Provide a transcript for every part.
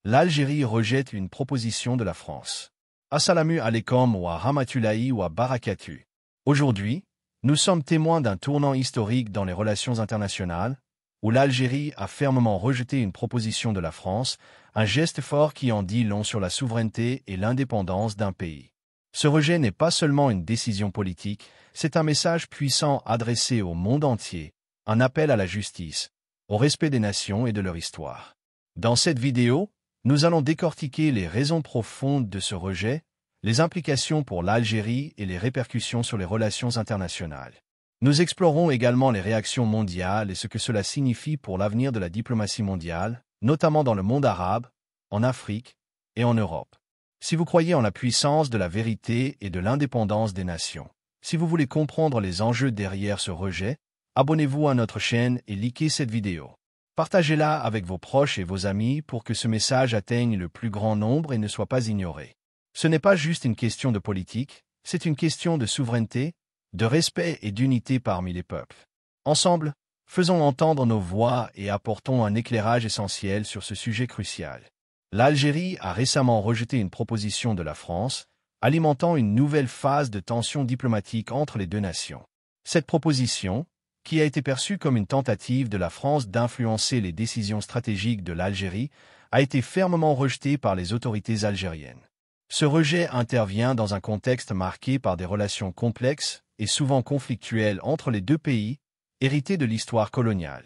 l'Algérie rejette une proposition de la France. Assalamu alaikum wa rahmatullahi wa barakatuh. Aujourd'hui, nous sommes témoins d'un tournant historique dans les relations internationales, où l'Algérie a fermement rejeté une proposition de la France, un geste fort qui en dit long sur la souveraineté et l'indépendance d'un pays. Ce rejet n'est pas seulement une décision politique, c'est un message puissant adressé au monde entier, un appel à la justice, au respect des nations et de leur histoire. Dans cette vidéo, nous allons décortiquer les raisons profondes de ce rejet, les implications pour l'Algérie et les répercussions sur les relations internationales. Nous explorerons également les réactions mondiales et ce que cela signifie pour l'avenir de la diplomatie mondiale, notamment dans le monde arabe, en Afrique et en Europe. Si vous croyez en la puissance de la vérité et de l'indépendance des nations, si vous voulez comprendre les enjeux derrière ce rejet, abonnez-vous à notre chaîne et likez cette vidéo. Partagez-la avec vos proches et vos amis pour que ce message atteigne le plus grand nombre et ne soit pas ignoré. Ce n'est pas juste une question de politique, c'est une question de souveraineté, de respect et d'unité parmi les peuples. Ensemble, faisons entendre nos voix et apportons un éclairage essentiel sur ce sujet crucial. L'Algérie a récemment rejeté une proposition de la France, alimentant une nouvelle phase de tension diplomatique entre les deux nations. Cette proposition, qui a été perçue comme une tentative de la France d'influencer les décisions stratégiques de l'Algérie, a été fermement rejetée par les autorités algériennes. Ce rejet intervient dans un contexte marqué par des relations complexes et souvent conflictuelles entre les deux pays, héritées de l'histoire coloniale.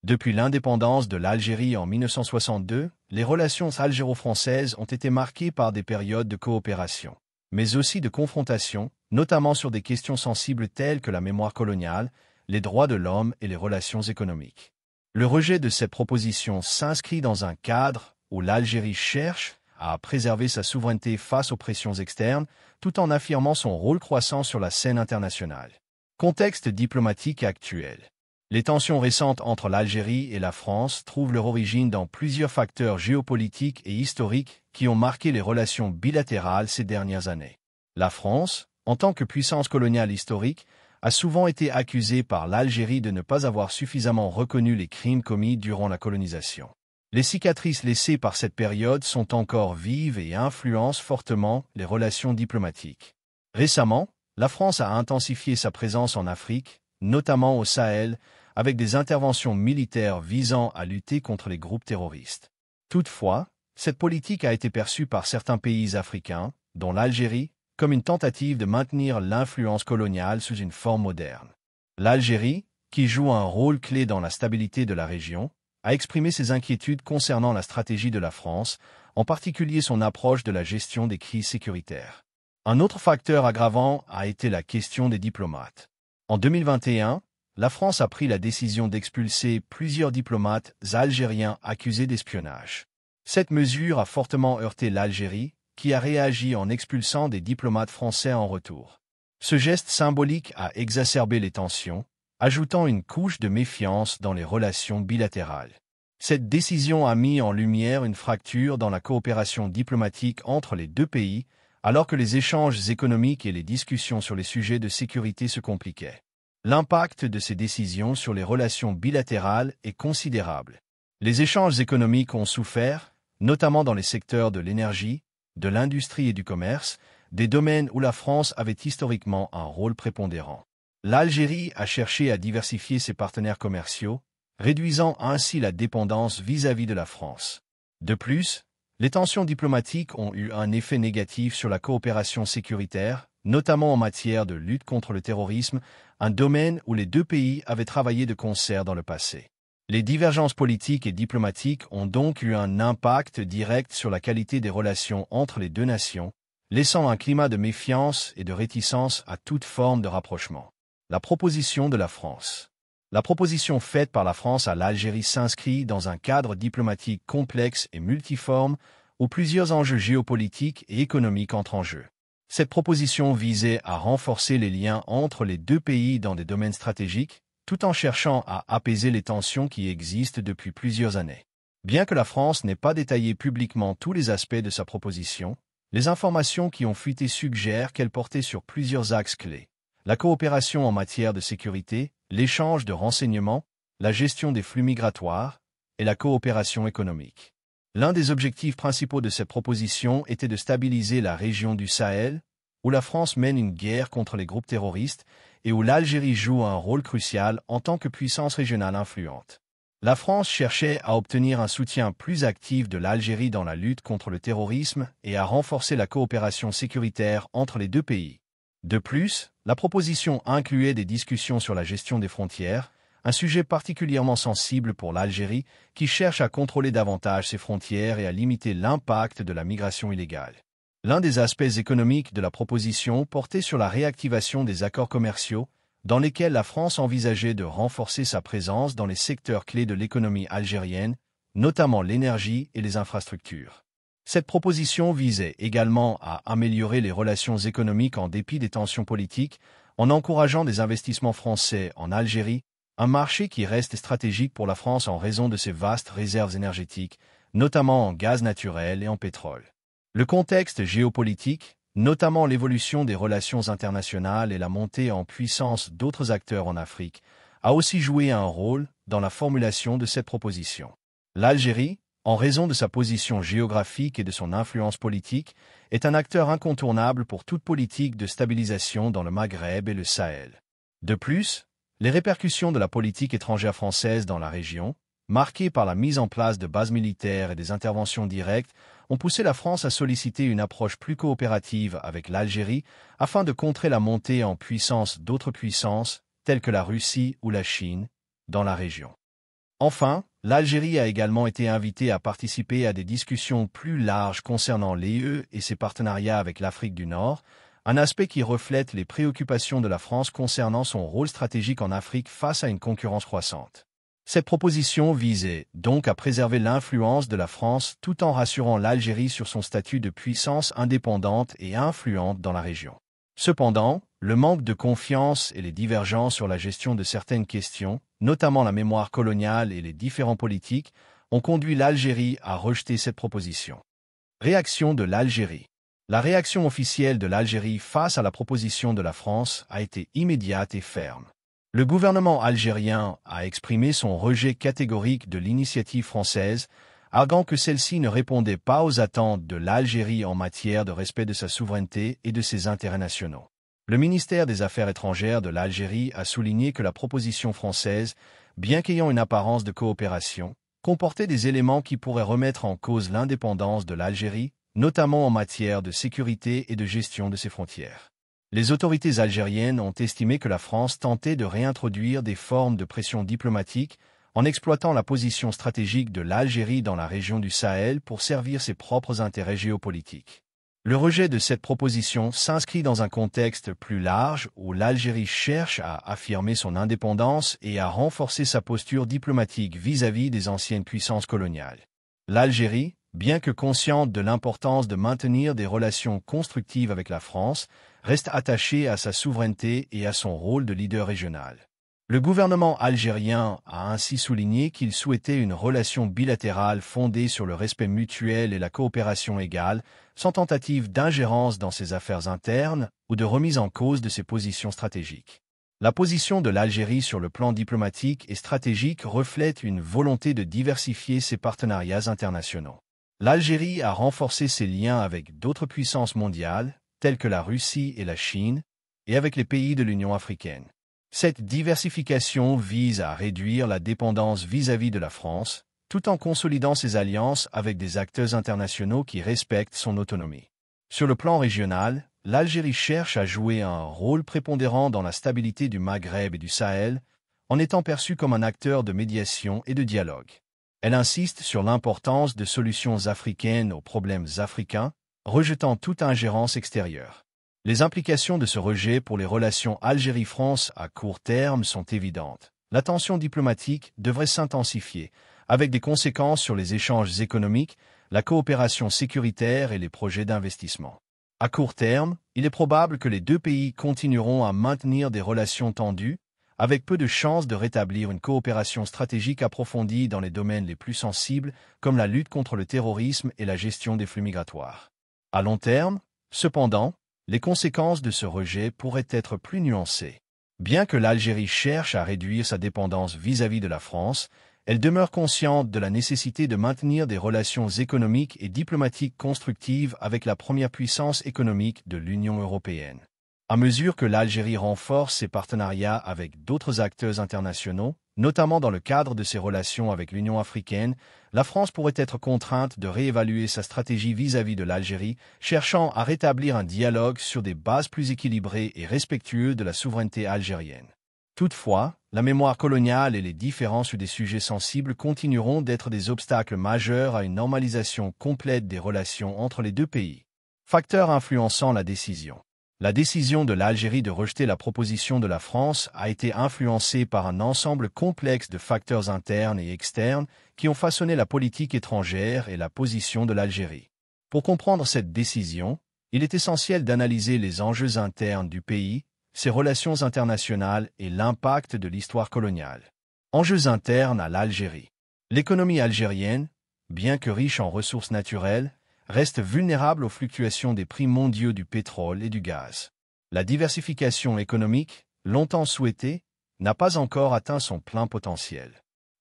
Depuis l'indépendance de l'Algérie en 1962, les relations algéro-françaises ont été marquées par des périodes de coopération, mais aussi de confrontation, notamment sur des questions sensibles telles que la mémoire coloniale, les droits de l'homme et les relations économiques. Le rejet de cette proposition s'inscrit dans un cadre où l'Algérie cherche à préserver sa souveraineté face aux pressions externes, tout en affirmant son rôle croissant sur la scène internationale. Contexte diplomatique actuel. Les tensions récentes entre l'Algérie et la France trouvent leur origine dans plusieurs facteurs géopolitiques et historiques qui ont marqué les relations bilatérales ces dernières années. La France, en tant que puissance coloniale historique, a souvent été accusée par l'Algérie de ne pas avoir suffisamment reconnu les crimes commis durant la colonisation. Les cicatrices laissées par cette période sont encore vives et influencent fortement les relations diplomatiques. Récemment, la France a intensifié sa présence en Afrique, notamment au Sahel, avec des interventions militaires visant à lutter contre les groupes terroristes. Toutefois, cette politique a été perçue par certains pays africains, dont l'Algérie, comme une tentative de maintenir l'influence coloniale sous une forme moderne. L'Algérie, qui joue un rôle clé dans la stabilité de la région, a exprimé ses inquiétudes concernant la stratégie de la France, en particulier son approche de la gestion des crises sécuritaires. Un autre facteur aggravant a été la question des diplomates. En 2021, la France a pris la décision d'expulser plusieurs diplomates algériens accusés d'espionnage. Cette mesure a fortement heurté l'Algérie, qui a réagi en expulsant des diplomates français en retour. Ce geste symbolique a exacerbé les tensions, ajoutant une couche de méfiance dans les relations bilatérales. Cette décision a mis en lumière une fracture dans la coopération diplomatique entre les deux pays, alors que les échanges économiques et les discussions sur les sujets de sécurité se compliquaient. L'impact de ces décisions sur les relations bilatérales est considérable. Les échanges économiques ont souffert, notamment dans les secteurs de l'énergie, de l'industrie et du commerce, des domaines où la France avait historiquement un rôle prépondérant. L'Algérie a cherché à diversifier ses partenaires commerciaux, réduisant ainsi la dépendance vis-à-vis de la France. De plus, les tensions diplomatiques ont eu un effet négatif sur la coopération sécuritaire, notamment en matière de lutte contre le terrorisme, un domaine où les deux pays avaient travaillé de concert dans le passé. Les divergences politiques et diplomatiques ont donc eu un impact direct sur la qualité des relations entre les deux nations, laissant un climat de méfiance et de réticence à toute forme de rapprochement. La proposition de la France. La proposition faite par la France à l'Algérie s'inscrit dans un cadre diplomatique complexe et multiforme où plusieurs enjeux géopolitiques et économiques entrent en jeu. Cette proposition visait à renforcer les liens entre les deux pays dans des domaines stratégiques, tout en cherchant à apaiser les tensions qui existent depuis plusieurs années. Bien que la France n'ait pas détaillé publiquement tous les aspects de sa proposition, les informations qui ont fuité suggèrent qu'elle portait sur plusieurs axes clés. La coopération en matière de sécurité, l'échange de renseignements, la gestion des flux migratoires et la coopération économique. L'un des objectifs principaux de cette proposition était de stabiliser la région du Sahel, où la France mène une guerre contre les groupes terroristes et où l'Algérie joue un rôle crucial en tant que puissance régionale influente. La France cherchait à obtenir un soutien plus actif de l'Algérie dans la lutte contre le terrorisme et à renforcer la coopération sécuritaire entre les deux pays. De plus, la proposition incluait des discussions sur la gestion des frontières, un sujet particulièrement sensible pour l'Algérie qui cherche à contrôler davantage ses frontières et à limiter l'impact de la migration illégale. L'un des aspects économiques de la proposition portait sur la réactivation des accords commerciaux, dans lesquels la France envisageait de renforcer sa présence dans les secteurs clés de l'économie algérienne, notamment l'énergie et les infrastructures. Cette proposition visait également à améliorer les relations économiques en dépit des tensions politiques, en encourageant des investissements français en Algérie, un marché qui reste stratégique pour la France en raison de ses vastes réserves énergétiques, notamment en gaz naturel et en pétrole. Le contexte géopolitique, notamment l'évolution des relations internationales et la montée en puissance d'autres acteurs en Afrique, a aussi joué un rôle dans la formulation de cette proposition. L'Algérie, en raison de sa position géographique et de son influence politique, est un acteur incontournable pour toute politique de stabilisation dans le Maghreb et le Sahel. De plus, les répercussions de la politique étrangère française dans la région, marquées par la mise en place de bases militaires et des interventions directes, ont poussé la France à solliciter une approche plus coopérative avec l'Algérie afin de contrer la montée en puissance d'autres puissances, telles que la Russie ou la Chine, dans la région. Enfin, l'Algérie a également été invitée à participer à des discussions plus larges concernant l'UE et ses partenariats avec l'Afrique du Nord, un aspect qui reflète les préoccupations de la France concernant son rôle stratégique en Afrique face à une concurrence croissante. Cette proposition visait donc à préserver l'influence de la France tout en rassurant l'Algérie sur son statut de puissance indépendante et influente dans la région. Cependant, le manque de confiance et les divergences sur la gestion de certaines questions, notamment la mémoire coloniale et les différends politiques, ont conduit l'Algérie à rejeter cette proposition. Réaction de l'Algérie. La réaction officielle de l'Algérie face à la proposition de la France a été immédiate et ferme. Le gouvernement algérien a exprimé son rejet catégorique de l'initiative française, arguant que celle-ci ne répondait pas aux attentes de l'Algérie en matière de respect de sa souveraineté et de ses intérêts nationaux. Le ministère des Affaires étrangères de l'Algérie a souligné que la proposition française, bien qu'ayant une apparence de coopération, comportait des éléments qui pourraient remettre en cause l'indépendance de l'Algérie, notamment en matière de sécurité et de gestion de ses frontières. Les autorités algériennes ont estimé que la France tentait de réintroduire des formes de pression diplomatique en exploitant la position stratégique de l'Algérie dans la région du Sahel pour servir ses propres intérêts géopolitiques. Le rejet de cette proposition s'inscrit dans un contexte plus large où l'Algérie cherche à affirmer son indépendance et à renforcer sa posture diplomatique vis-à-vis des anciennes puissances coloniales. L'Algérie, bien que consciente de l'importance de maintenir des relations constructives avec la France, reste attachée à sa souveraineté et à son rôle de leader régional. Le gouvernement algérien a ainsi souligné qu'il souhaitait une relation bilatérale fondée sur le respect mutuel et la coopération égale, sans tentative d'ingérence dans ses affaires internes ou de remise en cause de ses positions stratégiques. La position de l'Algérie sur le plan diplomatique et stratégique reflète une volonté de diversifier ses partenariats internationaux. L'Algérie a renforcé ses liens avec d'autres puissances mondiales, telles que la Russie et la Chine, et avec les pays de l'Union africaine. Cette diversification vise à réduire la dépendance vis-à-vis de la France, tout en consolidant ses alliances avec des acteurs internationaux qui respectent son autonomie. Sur le plan régional, l'Algérie cherche à jouer un rôle prépondérant dans la stabilité du Maghreb et du Sahel, en étant perçue comme un acteur de médiation et de dialogue. Elle insiste sur l'importance de solutions africaines aux problèmes africains, rejetant toute ingérence extérieure. Les implications de ce rejet pour les relations Algérie-France à court terme sont évidentes. La tension diplomatique devrait s'intensifier, avec des conséquences sur les échanges économiques, la coopération sécuritaire et les projets d'investissement. À court terme, il est probable que les deux pays continueront à maintenir des relations tendues, avec peu de chances de rétablir une coopération stratégique approfondie dans les domaines les plus sensibles, comme la lutte contre le terrorisme et la gestion des flux migratoires. À long terme, cependant, les conséquences de ce rejet pourraient être plus nuancées. Bien que l'Algérie cherche à réduire sa dépendance vis-à-vis de la France, elle demeure consciente de la nécessité de maintenir des relations économiques et diplomatiques constructives avec la première puissance économique de l'Union européenne. À mesure que l'Algérie renforce ses partenariats avec d'autres acteurs internationaux, notamment dans le cadre de ses relations avec l'Union africaine, la France pourrait être contrainte de réévaluer sa stratégie vis-à-vis de l'Algérie, cherchant à rétablir un dialogue sur des bases plus équilibrées et respectueuses de la souveraineté algérienne. Toutefois, la mémoire coloniale et les différends sur des sujets sensibles continueront d'être des obstacles majeurs à une normalisation complète des relations entre les deux pays. Facteurs influençant la décision. La décision de l'Algérie de rejeter la proposition de la France a été influencée par un ensemble complexe de facteurs internes et externes qui ont façonné la politique étrangère et la position de l'Algérie. Pour comprendre cette décision, il est essentiel d'analyser les enjeux internes du pays, ses relations internationales et l'impact de l'histoire coloniale. Enjeux internes à l'Algérie. L'économie algérienne, bien que riche en ressources naturelles, reste vulnérable aux fluctuations des prix mondiaux du pétrole et du gaz. La diversification économique, longtemps souhaitée, n'a pas encore atteint son plein potentiel.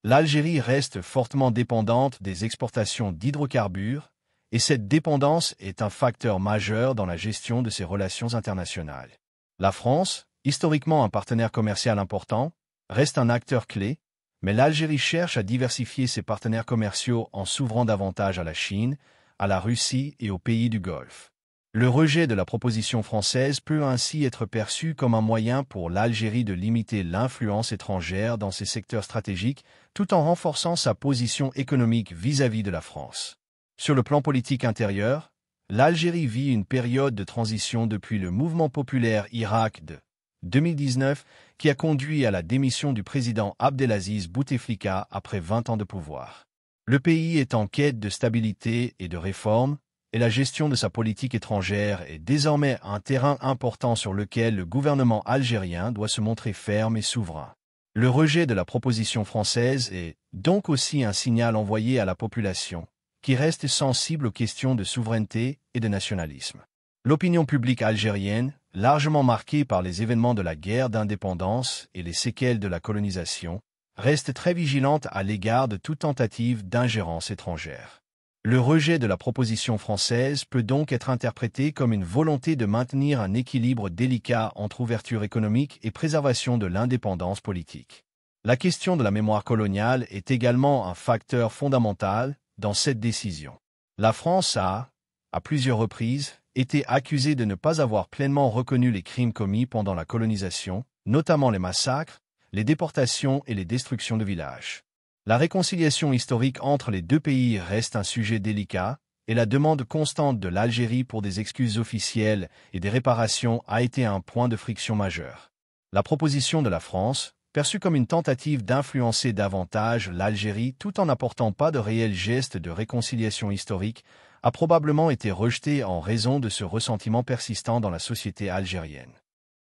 L'Algérie reste fortement dépendante des exportations d'hydrocarbures, et cette dépendance est un facteur majeur dans la gestion de ses relations internationales. La France, historiquement un partenaire commercial important, reste un acteur clé, mais l'Algérie cherche à diversifier ses partenaires commerciaux en s'ouvrant davantage à la Chine, à la Russie et aux pays du Golfe. Le rejet de la proposition française peut ainsi être perçu comme un moyen pour l'Algérie de limiter l'influence étrangère dans ses secteurs stratégiques tout en renforçant sa position économique vis-à-vis de la France. Sur le plan politique intérieur, l'Algérie vit une période de transition depuis le mouvement populaire Irak de 2019 qui a conduit à la démission du président Abdelaziz Bouteflika après 20 ans de pouvoir. Le pays est en quête de stabilité et de réforme, et la gestion de sa politique étrangère est désormais un terrain important sur lequel le gouvernement algérien doit se montrer ferme et souverain. Le rejet de la proposition française est donc aussi un signal envoyé à la population, qui reste sensible aux questions de souveraineté et de nationalisme. L'opinion publique algérienne, largement marquée par les événements de la guerre d'indépendance et les séquelles de la colonisation, reste très vigilante à l'égard de toute tentative d'ingérence étrangère. Le rejet de la proposition française peut donc être interprété comme une volonté de maintenir un équilibre délicat entre ouverture économique et préservation de l'indépendance politique. La question de la mémoire coloniale est également un facteur fondamental dans cette décision. La France a, à plusieurs reprises, été accusée de ne pas avoir pleinement reconnu les crimes commis pendant la colonisation, notamment les massacres, les déportations et les destructions de villages. La réconciliation historique entre les deux pays reste un sujet délicat, et la demande constante de l'Algérie pour des excuses officielles et des réparations a été un point de friction majeur. La proposition de la France, perçue comme une tentative d'influencer davantage l'Algérie tout en n'apportant pas de réels gestes de réconciliation historique, a probablement été rejetée en raison de ce ressentiment persistant dans la société algérienne.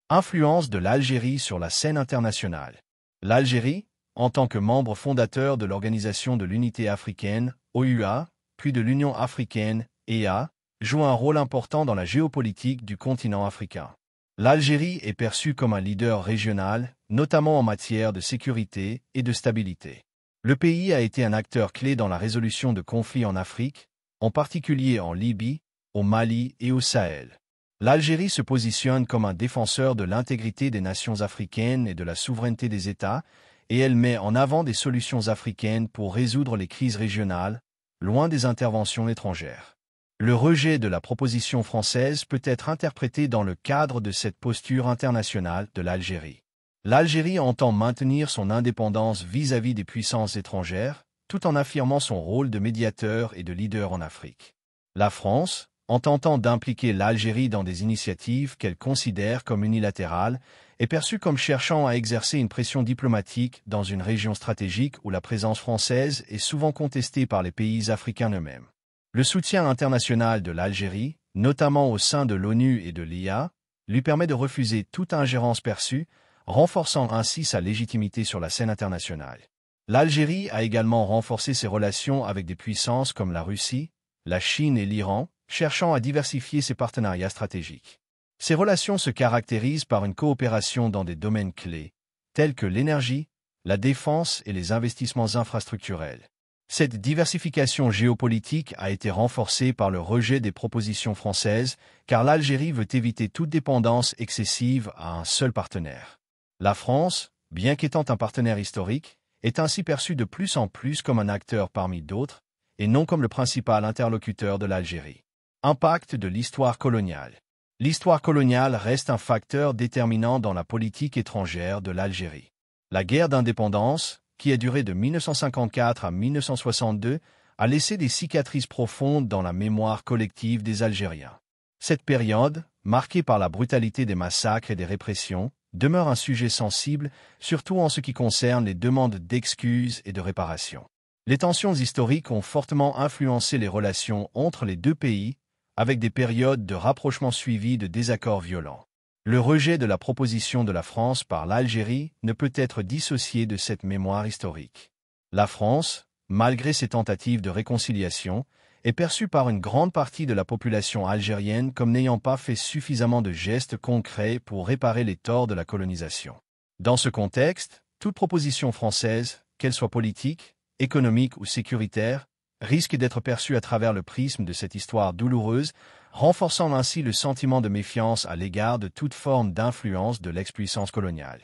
Influence de l'Algérie sur la scène internationale. L'Algérie, en tant que membre fondateur de l'Organisation de l'Unité africaine, OUA, puis de l'Union africaine, EA, joue un rôle important dans la géopolitique du continent africain. L'Algérie est perçue comme un leader régional, notamment en matière de sécurité et de stabilité. Le pays a été un acteur clé dans la résolution de conflits en Afrique, en particulier en Libye, au Mali et au Sahel. L'Algérie se positionne comme un défenseur de l'intégrité des nations africaines et de la souveraineté des États, et elle met en avant des solutions africaines pour résoudre les crises régionales, loin des interventions étrangères. Le rejet de la proposition française peut être interprété dans le cadre de cette posture internationale de l'Algérie. L'Algérie entend maintenir son indépendance vis-à-vis des puissances étrangères, tout en affirmant son rôle de médiateur et de leader en Afrique. La France, en tentant d'impliquer l'Algérie dans des initiatives qu'elle considère comme unilatérales, est perçue comme cherchant à exercer une pression diplomatique dans une région stratégique où la présence française est souvent contestée par les pays africains eux-mêmes. Le soutien international de l'Algérie, notamment au sein de l'ONU et de l'IA, lui permet de refuser toute ingérence perçue, renforçant ainsi sa légitimité sur la scène internationale. L'Algérie a également renforcé ses relations avec des puissances comme la Russie, la Chine et l'Iran, cherchant à diversifier ses partenariats stratégiques. Ces relations se caractérisent par une coopération dans des domaines clés, tels que l'énergie, la défense et les investissements infrastructurels. Cette diversification géopolitique a été renforcée par le rejet des propositions françaises, car l'Algérie veut éviter toute dépendance excessive à un seul partenaire. La France, bien qu'étant un partenaire historique, est ainsi perçue de plus en plus comme un acteur parmi d'autres, et non comme le principal interlocuteur de l'Algérie. Impact de l'histoire coloniale. L'histoire coloniale reste un facteur déterminant dans la politique étrangère de l'Algérie. La guerre d'indépendance, qui a duré de 1954 à 1962, a laissé des cicatrices profondes dans la mémoire collective des Algériens. Cette période, marquée par la brutalité des massacres et des répressions, demeure un sujet sensible, surtout en ce qui concerne les demandes d'excuses et de réparation. Les tensions historiques ont fortement influencé les relations entre les deux pays, avec des périodes de rapprochement suivies de désaccords violents. Le rejet de la proposition de la France par l'Algérie ne peut être dissocié de cette mémoire historique. La France, malgré ses tentatives de réconciliation, est perçue par une grande partie de la population algérienne comme n'ayant pas fait suffisamment de gestes concrets pour réparer les torts de la colonisation. Dans ce contexte, toute proposition française, qu'elle soit politique, économique ou sécuritaire, risque d'être perçue à travers le prisme de cette histoire douloureuse, renforçant ainsi le sentiment de méfiance à l'égard de toute forme d'influence de l'ex-puissance coloniale.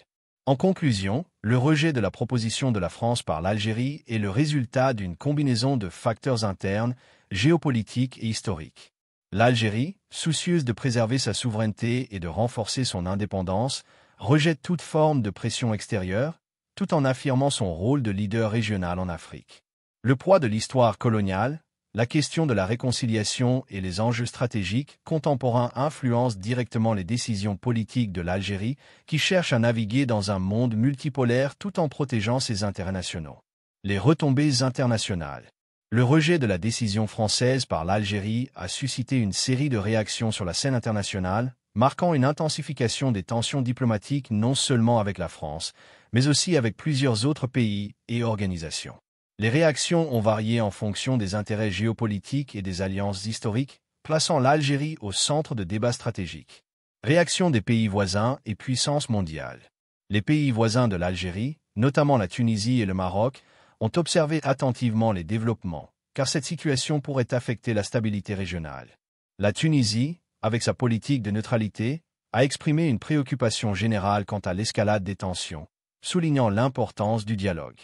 En conclusion, le rejet de la proposition de la France par l'Algérie est le résultat d'une combinaison de facteurs internes, géopolitiques et historiques. L'Algérie, soucieuse de préserver sa souveraineté et de renforcer son indépendance, rejette toute forme de pression extérieure, tout en affirmant son rôle de leader régional en Afrique. Le poids de l'histoire coloniale, la question de la réconciliation et les enjeux stratégiques contemporains influencent directement les décisions politiques de l'Algérie, qui cherche à naviguer dans un monde multipolaire tout en protégeant ses intérêts nationaux. Les retombées internationales. Le rejet de la décision française par l'Algérie a suscité une série de réactions sur la scène internationale, marquant une intensification des tensions diplomatiques non seulement avec la France, mais aussi avec plusieurs autres pays et organisations. Les réactions ont varié en fonction des intérêts géopolitiques et des alliances historiques, plaçant l'Algérie au centre de débats stratégiques. Réaction des pays voisins et puissances mondiales. Les pays voisins de l'Algérie, notamment la Tunisie et le Maroc, ont observé attentivement les développements, car cette situation pourrait affecter la stabilité régionale. La Tunisie, avec sa politique de neutralité, a exprimé une préoccupation générale quant à l'escalade des tensions, soulignant l'importance du dialogue.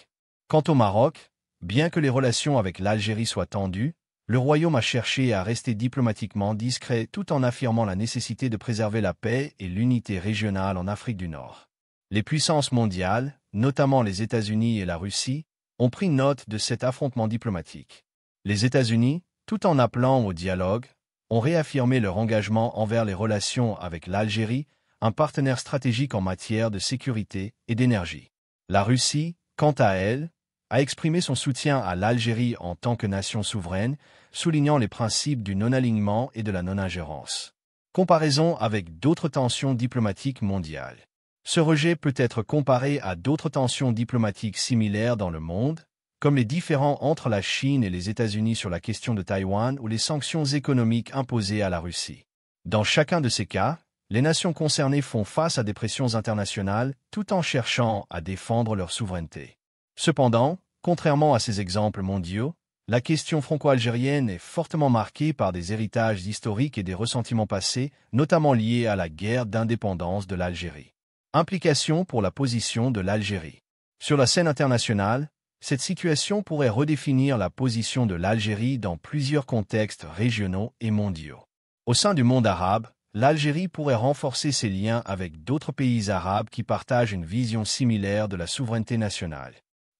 Quant au Maroc, bien que les relations avec l'Algérie soient tendues, le royaume a cherché à rester diplomatiquement discret tout en affirmant la nécessité de préserver la paix et l'unité régionale en Afrique du Nord. Les puissances mondiales, notamment les États-Unis et la Russie, ont pris note de cet affrontement diplomatique. Les États-Unis, tout en appelant au dialogue, ont réaffirmé leur engagement envers les relations avec l'Algérie, un partenaire stratégique en matière de sécurité et d'énergie. La Russie, quant à elle, a exprimé son soutien à l'Algérie en tant que nation souveraine, soulignant les principes du non-alignement et de la non-ingérence. Comparaison avec d'autres tensions diplomatiques mondiales. Ce rejet peut être comparé à d'autres tensions diplomatiques similaires dans le monde, comme les différends entre la Chine et les États-Unis sur la question de Taïwan ou les sanctions économiques imposées à la Russie. Dans chacun de ces cas, les nations concernées font face à des pressions internationales tout en cherchant à défendre leur souveraineté. Cependant, contrairement à ces exemples mondiaux, la question franco-algérienne est fortement marquée par des héritages historiques et des ressentiments passés, notamment liés à la guerre d'indépendance de l'Algérie. Implications pour la position de l'Algérie. Sur la scène internationale, cette situation pourrait redéfinir la position de l'Algérie dans plusieurs contextes régionaux et mondiaux. Au sein du monde arabe, l'Algérie pourrait renforcer ses liens avec d'autres pays arabes qui partagent une vision similaire de la souveraineté nationale.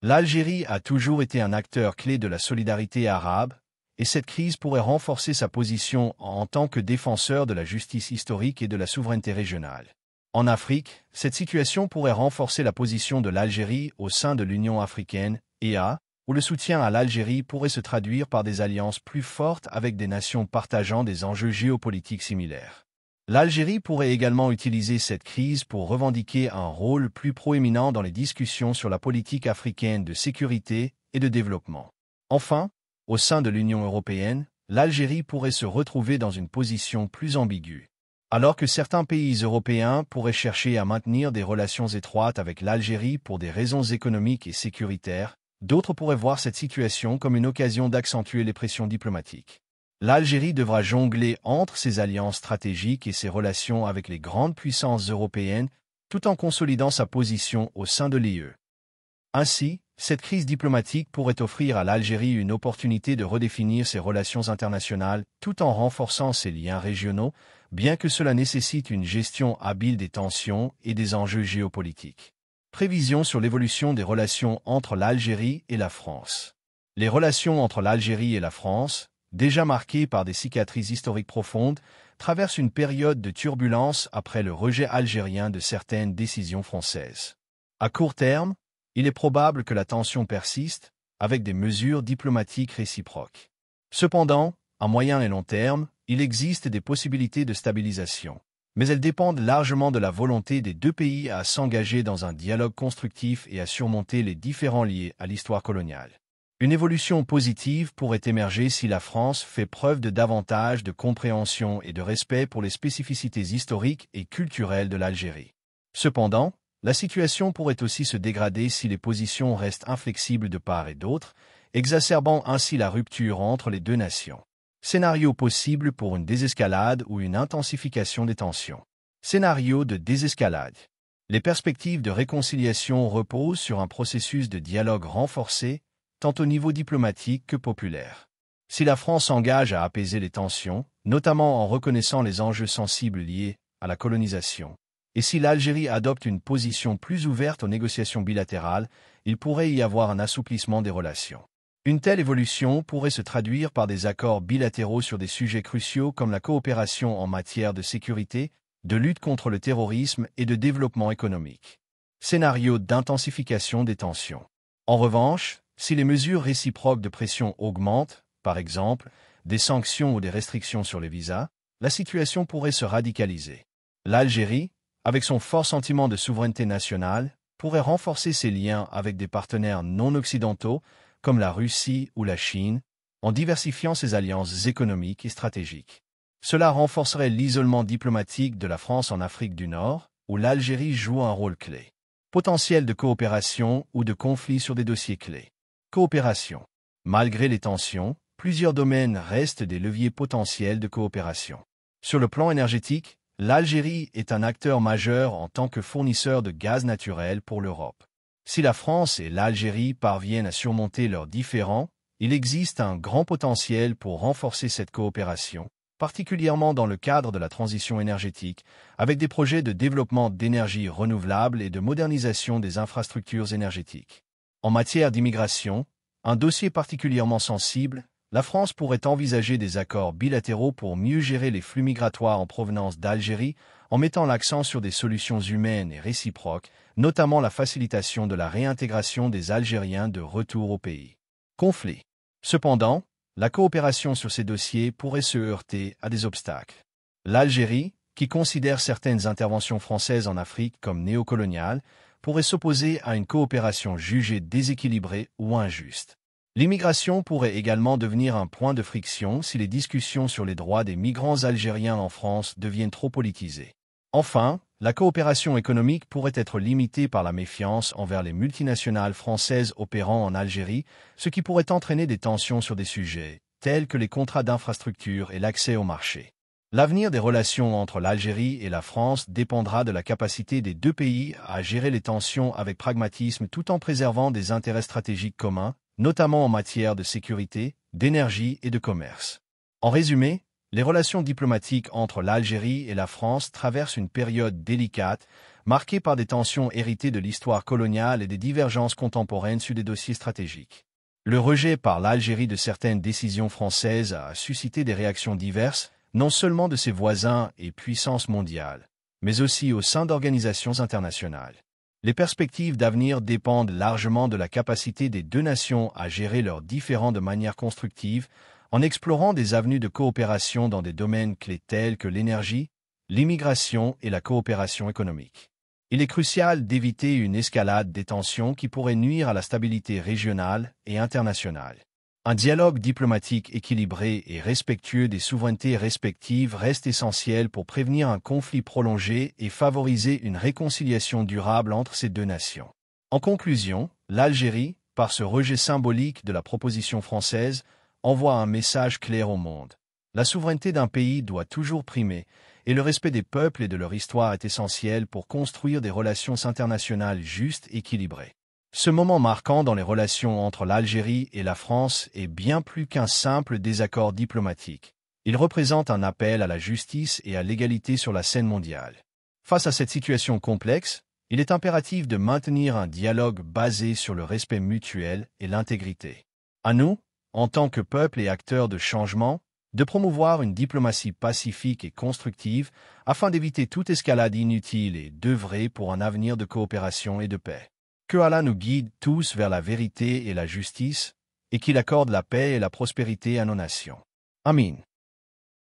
L'Algérie a toujours été un acteur clé de la solidarité arabe, et cette crise pourrait renforcer sa position en tant que défenseur de la justice historique et de la souveraineté régionale. En Afrique, cette situation pourrait renforcer la position de l'Algérie au sein de l'Union africaine, EA, où le soutien à l'Algérie pourrait se traduire par des alliances plus fortes avec des nations partageant des enjeux géopolitiques similaires. L'Algérie pourrait également utiliser cette crise pour revendiquer un rôle plus proéminent dans les discussions sur la politique africaine de sécurité et de développement. Enfin, au sein de l'Union européenne, l'Algérie pourrait se retrouver dans une position plus ambiguë. Alors que certains pays européens pourraient chercher à maintenir des relations étroites avec l'Algérie pour des raisons économiques et sécuritaires, d'autres pourraient voir cette situation comme une occasion d'accentuer les pressions diplomatiques. L'Algérie devra jongler entre ses alliances stratégiques et ses relations avec les grandes puissances européennes, tout en consolidant sa position au sein de l'UE. Ainsi, cette crise diplomatique pourrait offrir à l'Algérie une opportunité de redéfinir ses relations internationales tout en renforçant ses liens régionaux, bien que cela nécessite une gestion habile des tensions et des enjeux géopolitiques. Prévision sur l'évolution des relations entre l'Algérie et la France. Les relations entre l'Algérie et la France, déjà marquées par des cicatrices historiques profondes, traversent une période de turbulence après le rejet algérien de certaines décisions françaises. À court terme, il est probable que la tension persiste, avec des mesures diplomatiques réciproques. Cependant, à moyen et long terme, il existe des possibilités de stabilisation. Mais elles dépendent largement de la volonté des deux pays à s'engager dans un dialogue constructif et à surmonter les différends liés à l'histoire coloniale. Une évolution positive pourrait émerger si la France fait preuve de davantage de compréhension et de respect pour les spécificités historiques et culturelles de l'Algérie. Cependant, la situation pourrait aussi se dégrader si les positions restent inflexibles de part et d'autre, exacerbant ainsi la rupture entre les deux nations. Scénario possible pour une désescalade ou une intensification des tensions. Scénario de désescalade. Les perspectives de réconciliation reposent sur un processus de dialogue renforcé, tant au niveau diplomatique que populaire. Si la France s'engage à apaiser les tensions, notamment en reconnaissant les enjeux sensibles liés à la colonisation, et si l'Algérie adopte une position plus ouverte aux négociations bilatérales, il pourrait y avoir un assouplissement des relations. Une telle évolution pourrait se traduire par des accords bilatéraux sur des sujets cruciaux comme la coopération en matière de sécurité, de lutte contre le terrorisme et de développement économique. Scénario d'intensification des tensions. En revanche, si les mesures réciproques de pression augmentent, par exemple, des sanctions ou des restrictions sur les visas, la situation pourrait se radicaliser. L'Algérie, avec son fort sentiment de souveraineté nationale, pourrait renforcer ses liens avec des partenaires non occidentaux comme la Russie ou la Chine, en diversifiant ses alliances économiques et stratégiques. Cela renforcerait l'isolement diplomatique de la France en Afrique du Nord, où l'Algérie joue un rôle clé. Potentiel de coopération ou de conflit sur des dossiers clés. Coopération. Malgré les tensions, plusieurs domaines restent des leviers potentiels de coopération. Sur le plan énergétique, l'Algérie est un acteur majeur en tant que fournisseur de gaz naturel pour l'Europe. Si la France et l'Algérie parviennent à surmonter leurs différends, il existe un grand potentiel pour renforcer cette coopération, particulièrement dans le cadre de la transition énergétique, avec des projets de développement d'énergie renouvelable et de modernisation des infrastructures énergétiques. En matière d'immigration, un dossier particulièrement sensible, la France pourrait envisager des accords bilatéraux pour mieux gérer les flux migratoires en provenance d'Algérie en mettant l'accent sur des solutions humaines et réciproques, notamment la facilitation de la réintégration des Algériens de retour au pays. Conflit. Cependant, la coopération sur ces dossiers pourrait se heurter à des obstacles. L'Algérie, qui considère certaines interventions françaises en Afrique comme néocoloniales, pourrait s'opposer à une coopération jugée déséquilibrée ou injuste. L'immigration pourrait également devenir un point de friction si les discussions sur les droits des migrants algériens en France deviennent trop politisées. Enfin, la coopération économique pourrait être limitée par la méfiance envers les multinationales françaises opérant en Algérie, ce qui pourrait entraîner des tensions sur des sujets, tels que les contrats d'infrastructure et l'accès au marché. L'avenir des relations entre l'Algérie et la France dépendra de la capacité des deux pays à gérer les tensions avec pragmatisme tout en préservant des intérêts stratégiques communs, notamment en matière de sécurité, d'énergie et de commerce. En résumé, les relations diplomatiques entre l'Algérie et la France traversent une période délicate, marquée par des tensions héritées de l'histoire coloniale et des divergences contemporaines sur des dossiers stratégiques. Le rejet par l'Algérie de certaines décisions françaises a suscité des réactions diverses, non seulement de ses voisins et puissances mondiales, mais aussi au sein d'organisations internationales. Les perspectives d'avenir dépendent largement de la capacité des deux nations à gérer leurs différends de manière constructive, en explorant des avenues de coopération dans des domaines clés tels que l'énergie, l'immigration et la coopération économique. Il est crucial d'éviter une escalade des tensions qui pourrait nuire à la stabilité régionale et internationale. Un dialogue diplomatique équilibré et respectueux des souverainetés respectives reste essentiel pour prévenir un conflit prolongé et favoriser une réconciliation durable entre ces deux nations. En conclusion, l'Algérie, par ce rejet symbolique de la proposition française, envoie un message clair au monde. La souveraineté d'un pays doit toujours primer, et le respect des peuples et de leur histoire est essentiel pour construire des relations internationales justes et équilibrées. Ce moment marquant dans les relations entre l'Algérie et la France est bien plus qu'un simple désaccord diplomatique. Il représente un appel à la justice et à l'égalité sur la scène mondiale. Face à cette situation complexe, il est impératif de maintenir un dialogue basé sur le respect mutuel et l'intégrité. À nous, en tant que peuple et acteurs de changement, de promouvoir une diplomatie pacifique et constructive afin d'éviter toute escalade inutile et d'œuvrer pour un avenir de coopération et de paix. Que Allah nous guide tous vers la vérité et la justice, et qu'il accorde la paix et la prospérité à nos nations. Amin.